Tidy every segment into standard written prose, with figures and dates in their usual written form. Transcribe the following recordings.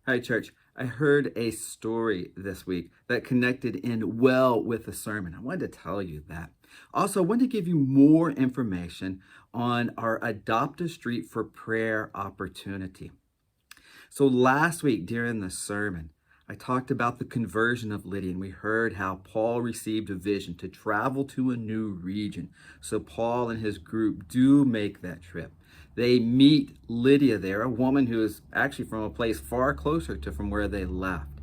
Hi, church. I heard a story this week that connected in well with the sermon. I wanted to tell you that. Also, I wanted to give you more information on our Adopt a Street for Prayer opportunity. So, last week during the sermon, I talked about the conversion of Lydia, and we heard how Paul received a vision to travel to a new region. So, Paul and his group do make that trip. They meet Lydia there, a woman who is actually from a place far closer to from where they left.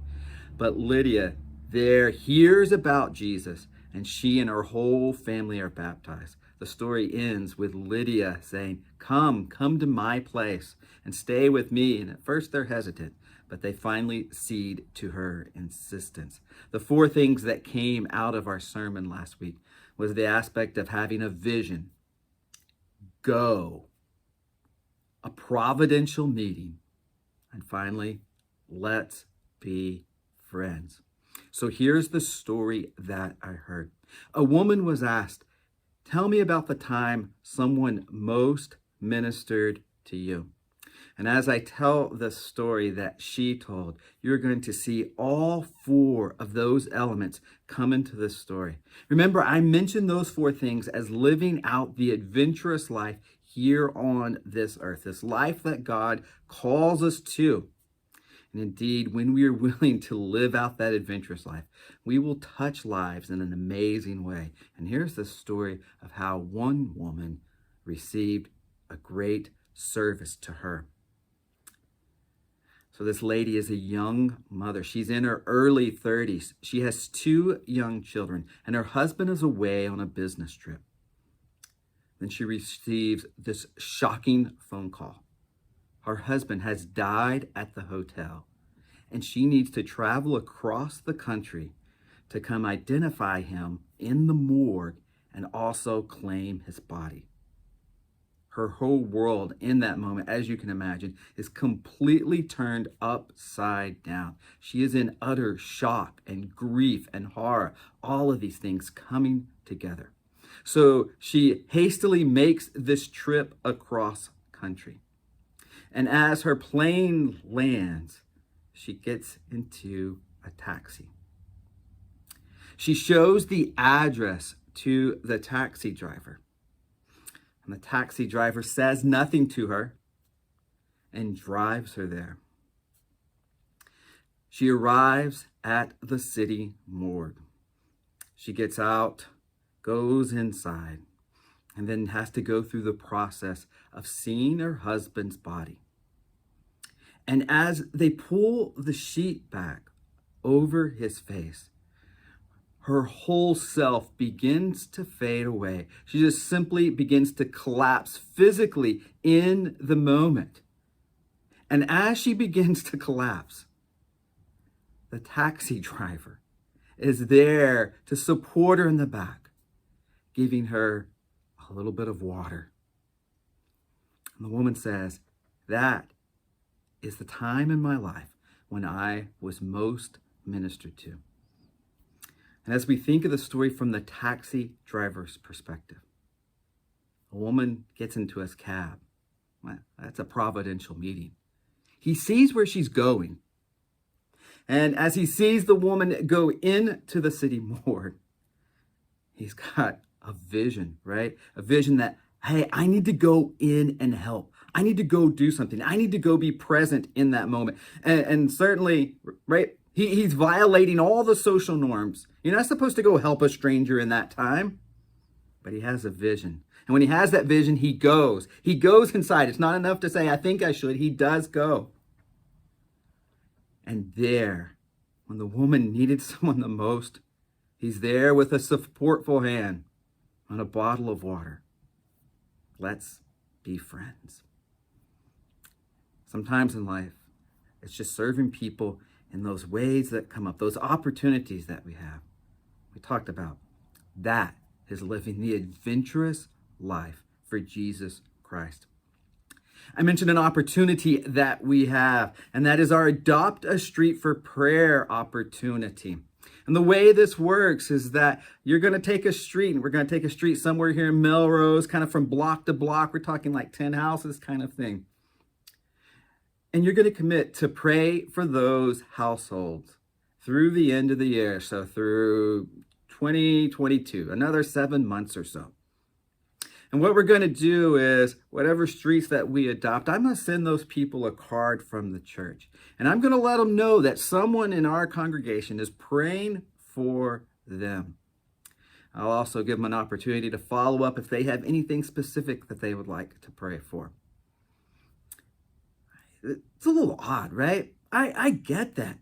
But Lydia there hears about Jesus, and she and her whole family are baptized. The story ends with Lydia saying, come to my place and stay with me. And at first they're hesitant, but they finally cede to her insistence. The four things that came out of our sermon last week was the aspect of having a vision, go, a providential meeting, and finally, let's be friends. So here's the story that I heard. A woman was asked, tell me about the time someone most ministered to you. And as I tell the story that she told, you're going to see all four of those elements come into this story. Remember, I mentioned those four things as living out the adventurous life here on this earth, this life that God calls us to. And indeed, when we are willing to live out that adventurous life, we will touch lives in an amazing way. And here's the story of how one woman received a great service to her. So this lady is a young mother. She's in her early 30s. She has two young children, and her husband is away on a business trip. Then she receives this shocking phone call. Her husband has died at the hotel, and she needs to travel across the country to come identify him in the morgue and also claim his body. Her whole world in that moment, as you can imagine, is completely turned upside down. She is in utter shock and grief and horror, all of these things coming together. So she hastily makes this trip across country. And as her plane lands, she gets into a taxi. She shows the address to the taxi driver. And the taxi driver says nothing to her and drives her there. She arrives at the city morgue. She gets out, goes inside, and then has to go through the process of seeing her husband's body. And as they pull the sheet back over his face, her whole self begins to fade away. She just simply begins to collapse physically in the moment. And as she begins to collapse, the taxi driver is there to support her in the back, giving her a little bit of water. And the woman says, that is the time in my life when I was most ministered to. And as we think of the story from the taxi driver's perspective, a woman gets into his cab. Well, that's a providential meeting. He sees where she's going. And as he sees the woman go into the city morgue, he's got a vision, right? A vision that, hey, I need to go in and help. I need to go do something. I need to go be present in that moment. And certainly, right, he's violating all the social norms. You're not supposed to go help a stranger in that time. But he has a vision. And when he has that vision, he goes. He goes inside. It's not enough to say, I think I should. He does go. And there, when the woman needed someone the most, he's there with a supportful hand and a bottle of water. Let's be friends. Sometimes in life, it's just serving people in those ways that come up, those opportunities that we have. We talked about that is living the adventurous life for Jesus Christ. I mentioned an opportunity that we have, and that is our Adopt a Street for Prayer opportunity. And the way this works is that you're going to take a street, and we're going to take a street somewhere here in Melrose, kind of from block to block. We're talking like 10 houses kind of thing. And you're going to commit to pray for those households through the end of the year. So through 2022, another 7 months or so. And what we're going to do is whatever streets that we adopt, I'm going to send those people a card from the church. And I'm going to let them know that someone in our congregation is praying for them. I'll also give them an opportunity to follow up if they have anything specific that they would like to pray for. It's a little odd, right? I get that.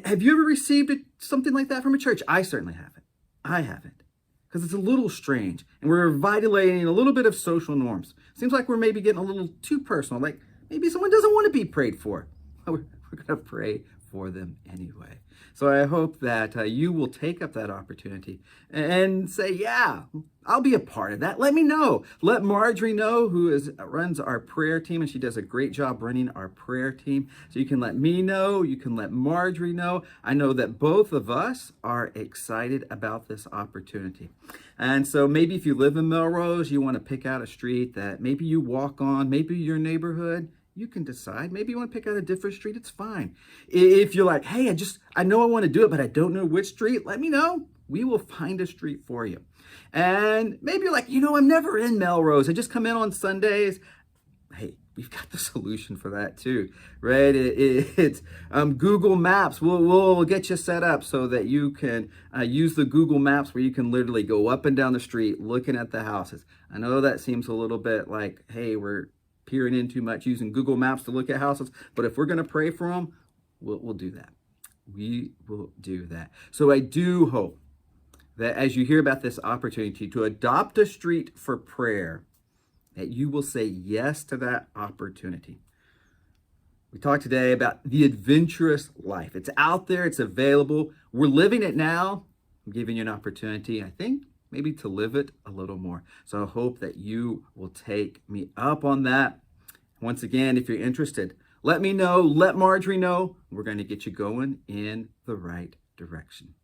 Have you ever received something like that from a church? I certainly haven't. I haven't. Because it's a little strange. And we're violating a little bit of social norms. Seems like we're maybe getting a little too personal. Like maybe someone doesn't want to be prayed for. We're going to pray for them anyway. So I hope that you will take up that opportunity and say, yeah, I'll be a part of that. Let me know. Let Marjorie know, who runs our prayer team, and she does a great job running our prayer team. So you can let me know. You can let Marjorie know. I know that both of us are excited about this opportunity. And so maybe if you live in Melrose, you want to pick out a street that maybe you walk on, maybe your neighborhood. You can decide. Maybe you want to pick out a different street. It's fine. If you're like, hey, I know I want to do it, but I don't know which street, let me know. We will find a street for you. And maybe you're like, I'm never in Melrose. I just come in on Sundays. Hey, we've got the solution for that too, right? It's Google Maps. We'll get you set up so that you can use the Google Maps where you can literally go up and down the street looking at the houses. I know that seems a little bit like, hey, we're peering in too much using Google Maps to look at houses. But if we're going to pray for them, we'll do that. We will do that. So I do hope that as you hear about this opportunity to adopt a street for prayer, that you will say yes to that opportunity. We talked today about the adventurous life. It's out there. It's available. We're living it now. I'm giving you an opportunity, I think, maybe to live it a little more. So I hope that you will take me up on that. Once again, if you're interested, let me know, let Marjorie know. We're going to get you going in the right direction.